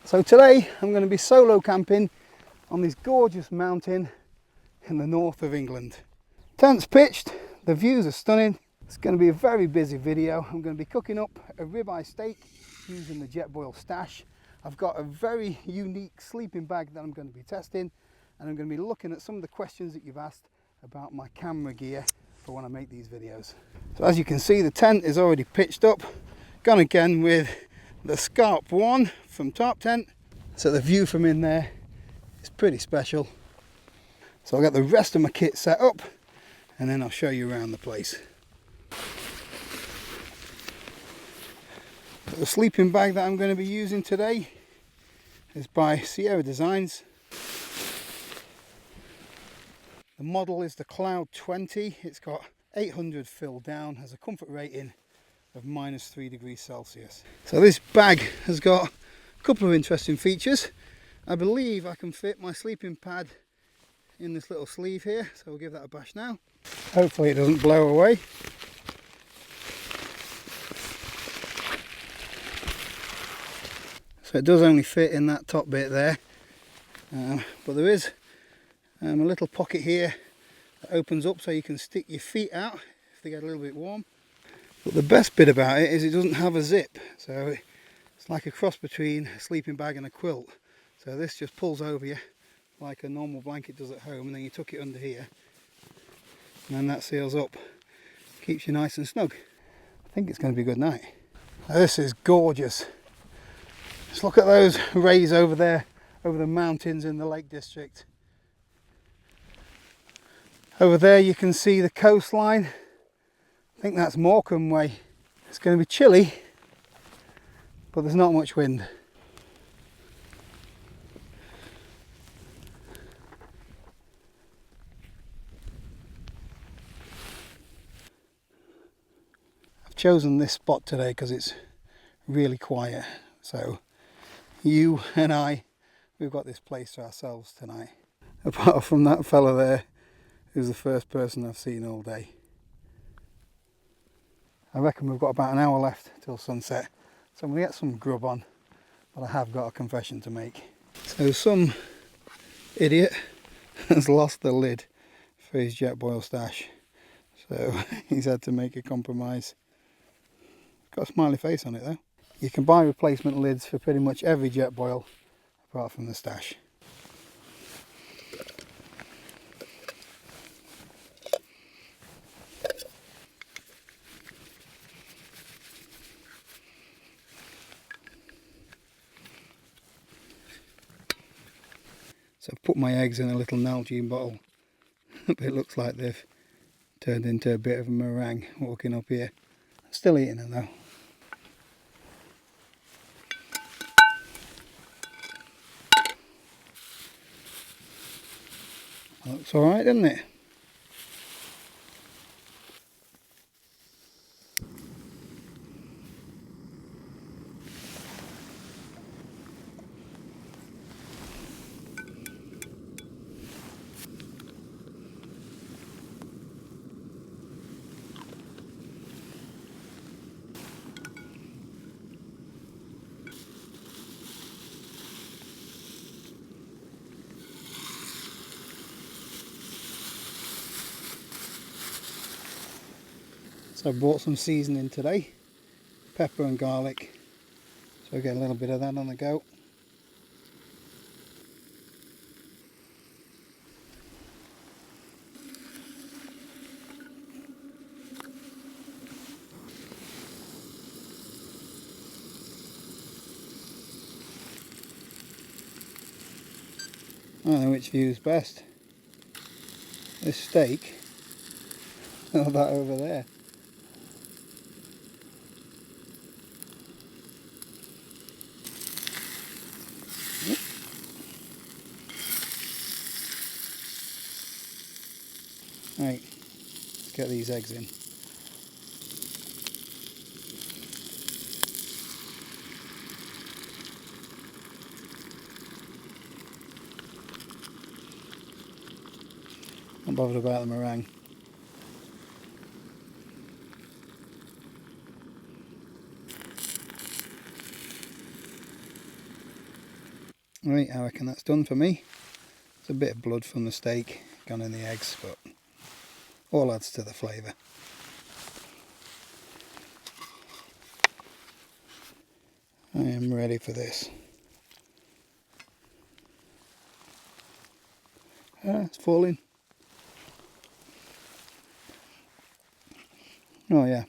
So today I'm going to be solo camping on this gorgeous mountain in the north of England. Tent's pitched, the views are stunning. It's going to be a very busy video. I'm going to be cooking up a ribeye steak using the Jetboil stash. I've got a very unique sleeping bag that I'm going to be testing, and I'm going to be looking at some of the questions that you've asked about my camera gear for when I make these videos. So as you can see, the tent is already pitched up. Gone again with the Scarp 1 from Top Tent. So the view from in there is pretty special. So I'll get the rest of my kit set up and then I'll show you around the place. The sleeping bag that I'm going to be using today is by Sierra Designs. The model is the Cloud 20. It's got 800 fill down, has a comfort rating of -3 degrees Celsius. So this bag has got a couple of interesting features. I believe I can fit my sleeping pad in this little sleeve here, so we'll give that a bash now. Hopefully it doesn't blow away. So it does only fit in that top bit there, but there is a little pocket here that opens up so you can stick your feet out if they get a little bit warm. But the best bit about it is it doesn't have a zip, so it's like a cross between a sleeping bag and a quilt. So this just pulls over you like a normal blanket does at home, and then you tuck it under here and then that seals up, keeps you nice and snug. I think it's going to be a good night. This is gorgeous. Just look at those rays over there, over the mountains in the Lake District. Over there you can see the coastline. I think that's Morecambe way. It's going to be chilly, but there's not much wind. I've chosen this spot today because it's really quiet. So you and I, we've got this place to ourselves tonight. Apart from that fella there, who's the first person I've seen all day. I reckon we've got about an hour left till sunset, so I'm going to get some grub on, but I have got a confession to make. So some idiot has lost the lid for his Jetboil stash, so he's had to make a compromise. Got a smiley face on it though. You can buy replacement lids for pretty much every Jetboil apart from the stash. So I've put my eggs in a little Nalgene bottle, but it looks like they've turned into a bit of a meringue walking up here. I'm still eating them though. Looks alright, doesn't it? So I bought some seasoning today, pepper and garlic, so I get a little bit of that on the go. I don't know which view is best, this steak or that over there. Right, let's get these eggs in. Not bothered about the meringue. Right, I reckon that's done for me. It's a bit of blood from the steak gone in the eggs, but all adds to the flavour. I am ready for this. It's falling. Oh yeah.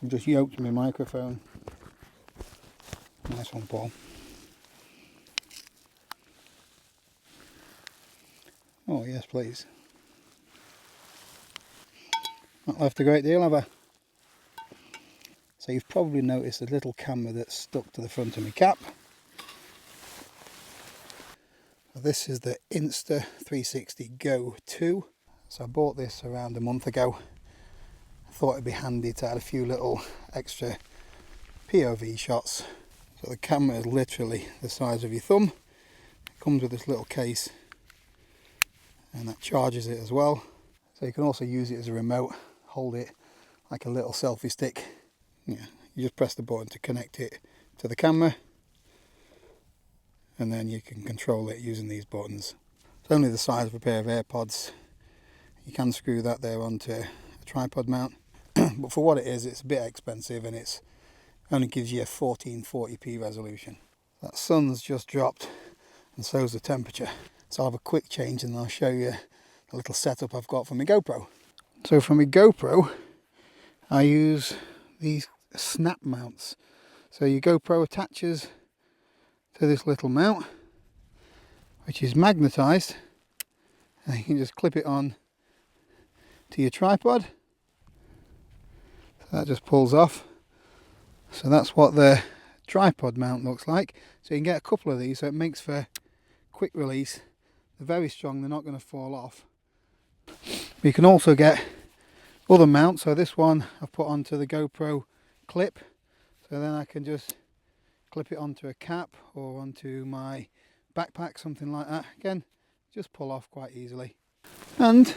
I've just yoked my microphone. Nice one, Paul. Oh yes, please. Not left a great deal, have I? So you've probably noticed a little camera that's stuck to the front of my cap. This is the Insta 360 Go 2. So I bought this around a month ago. I thought it'd be handy to add a few little extra POV shots. So the camera is literally the size of your thumb. It comes with this little case and that charges it as well. So you can also use it as a remote, hold it like a little selfie stick. Yeah, you just press the button to connect it to the camera and then you can control it using these buttons. It's only the size of a pair of AirPods. You can screw that there onto a tripod mount, but for what it is, it's a bit expensive and it only gives you a 1440p resolution. That sun's just dropped and so's the temperature. So I'll have a quick change and I'll show you the little setup I've got for my GoPro. So for my GoPro, I use these snap mounts. So your GoPro attaches to this little mount, which is magnetised, and you can just clip it on to your tripod. So that just pulls off. So that's what the tripod mount looks like. So you can get a couple of these, so it makes for quick release. They're very strong, they're not going to fall off. But you can also get other mounts. So this one I've put onto the GoPro clip, so then I can just clip it onto a cap or onto my backpack, something like that. Again, just pull off quite easily. And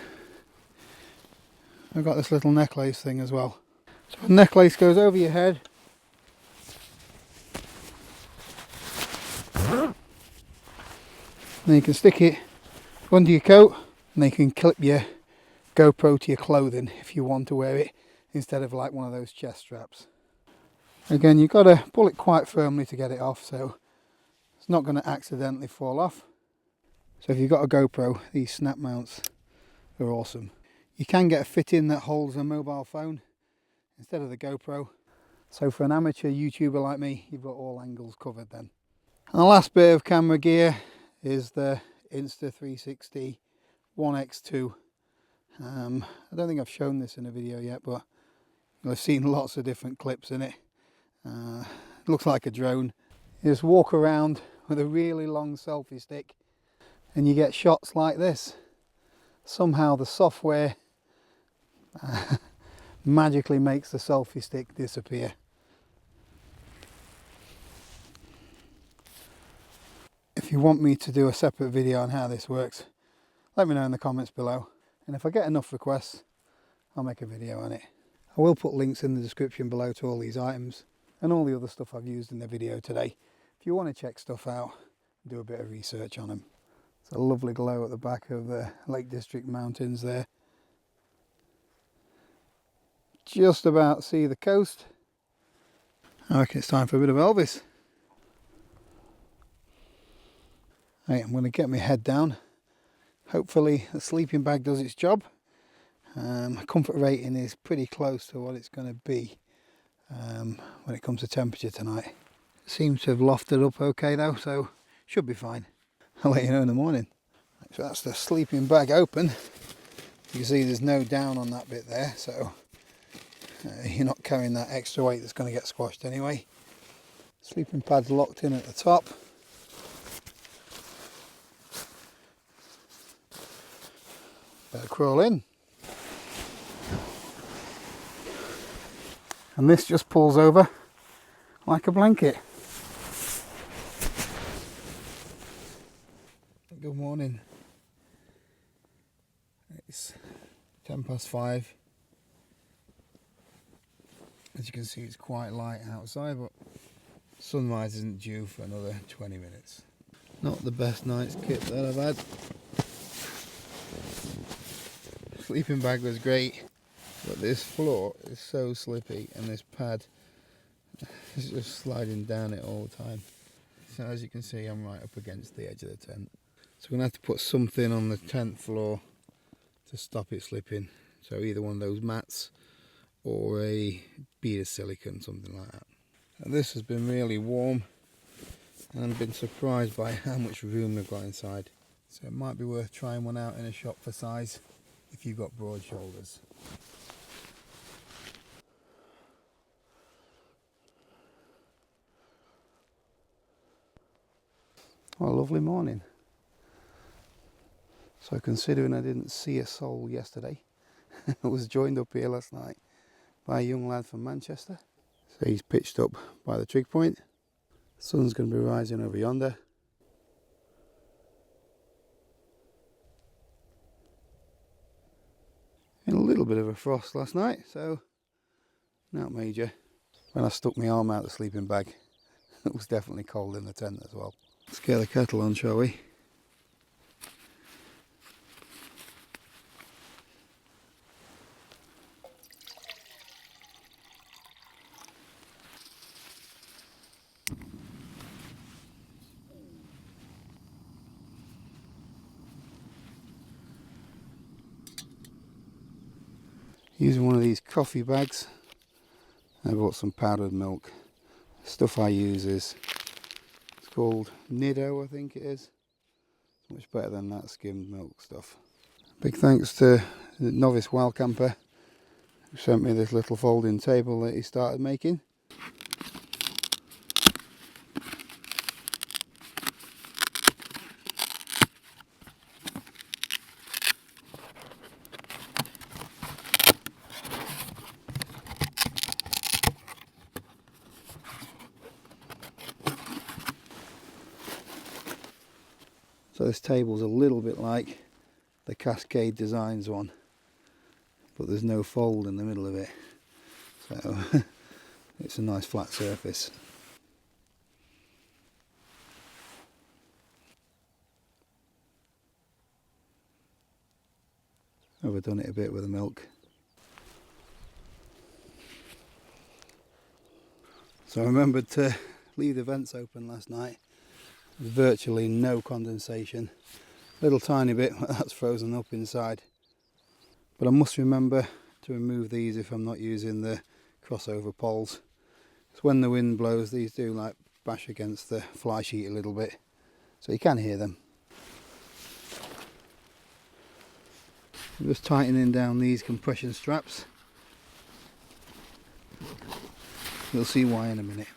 I've got this little necklace thing as well. So the necklace goes over your head. Then you can stick it under your coat, and then you can clip your GoPro to your clothing if you want to wear it, instead of like one of those chest straps. Again, you've got to pull it quite firmly to get it off, so it's not going to accidentally fall off. So if you've got a GoPro, these snap mounts are awesome. You can get a fit-in that holds a mobile phone instead of the GoPro. So for an amateur YouTuber like me, you've got all angles covered then. And the last bit of camera gear is the Insta 360 1x2. I don't think I've shown this in a video yet, but I've seen lots of different clips in it. It looks like a drone. You just walk around with a really long selfie stick and you get shots like this. Somehow the software magically makes the selfie stick disappear. If you want me to do a separate video on how this works, let me know in the comments below. And if I get enough requests, I'll make a video on it. I will put links in the description below to all these items and all the other stuff I've used in the video today. If you want to check stuff out, do a bit of research on them. It's a lovely glow at the back of the Lake District Mountains there. Just about see the coast. I reckon it's time for a bit of Elvis. Right, I'm going to get my head down. Hopefully the sleeping bag does its job. Comfort rating is pretty close to what it's going to be when it comes to temperature tonight. It seems to have lofted up okay though, so should be fine. I'll let you know in the morning. So that's the sleeping bag open. You can see there's no down on that bit there, so you're not carrying that extra weight that's going to get squashed anyway. Sleeping pad's locked in at the top. Better crawl in. And this just pulls over like a blanket. Good morning. It's 5:10. As you can see, it's quite light outside, but Sunrise isn't due for another 20 minutes. Not the best night's kit that I've had. Sleeping bag was great, but this floor is so slippy and this pad is just sliding down it all the time. So as you can see, I'm right up against the edge of the tent. So I'm going to have to put something on the tent floor to stop it slipping. So either one of those mats or a bead of silicone, something like that. And this has been really warm and I've been surprised by how much room they've got inside. So it might be worth trying one out in a shop for size if you've got broad shoulders. What a lovely morning. So considering I didn't see a soul yesterday, I was joined up here last night by a young lad from Manchester. So he's pitched up by the trig point. The sun's going to be rising over yonder. In a little bit of a frost last night, so not major. When I stuck my arm out the sleeping bag, it was definitely cold in the tent as well. Let's get the kettle on, shall we? Using one of these coffee bags, I bought some powdered milk. The stuff I use is, it's called Nido, I think it is. Much better than that skimmed milk stuff. Big thanks to the novice wild camper who sent me this little folding table that he started making. So this table's a little bit like the Cascade Designs one, but there's no fold in the middle of it, so it's a nice flat surface. Overdone it a bit with the milk. So I remembered to leave the vents open last night. There's virtually no condensation. Little tiny bit, that's frozen up inside. But I must remember to remove these if I'm not using the crossover poles. Because when the wind blows, these do like bash against the fly sheet a little bit, so you can hear them. I'm just tightening down these compression straps. You'll see why in a minute.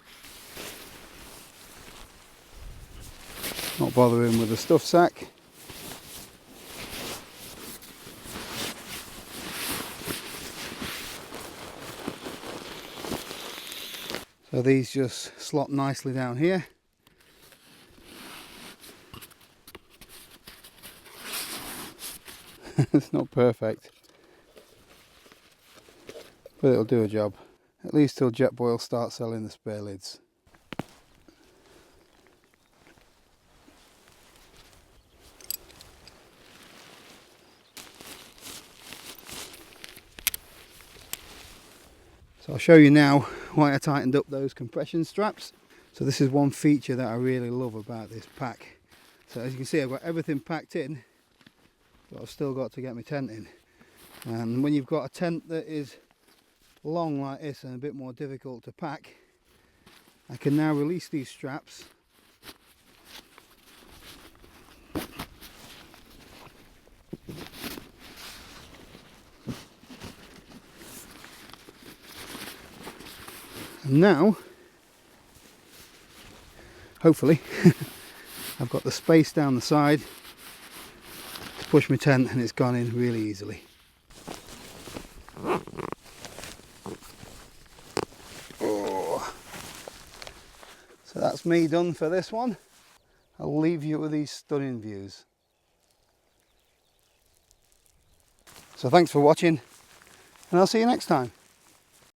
Not bothering with the stuff sack. So these just slot nicely down here. It's not perfect, but it'll do a job. At least till Jetboil starts selling the spare lids. So I'll show you now why I tightened up those compression straps. So this is one feature that I really love about this pack. So as you can see, I've got everything packed in, but I've still got to get my tent in. And when you've got a tent that is long like this and a bit more difficult to pack, I can now release these straps and now hopefully I've got the space down the side to push my tent and it's gone in really easily. Oh. So that's me done for this one. I'll leave you with these stunning views. So thanks for watching and I'll see you next time.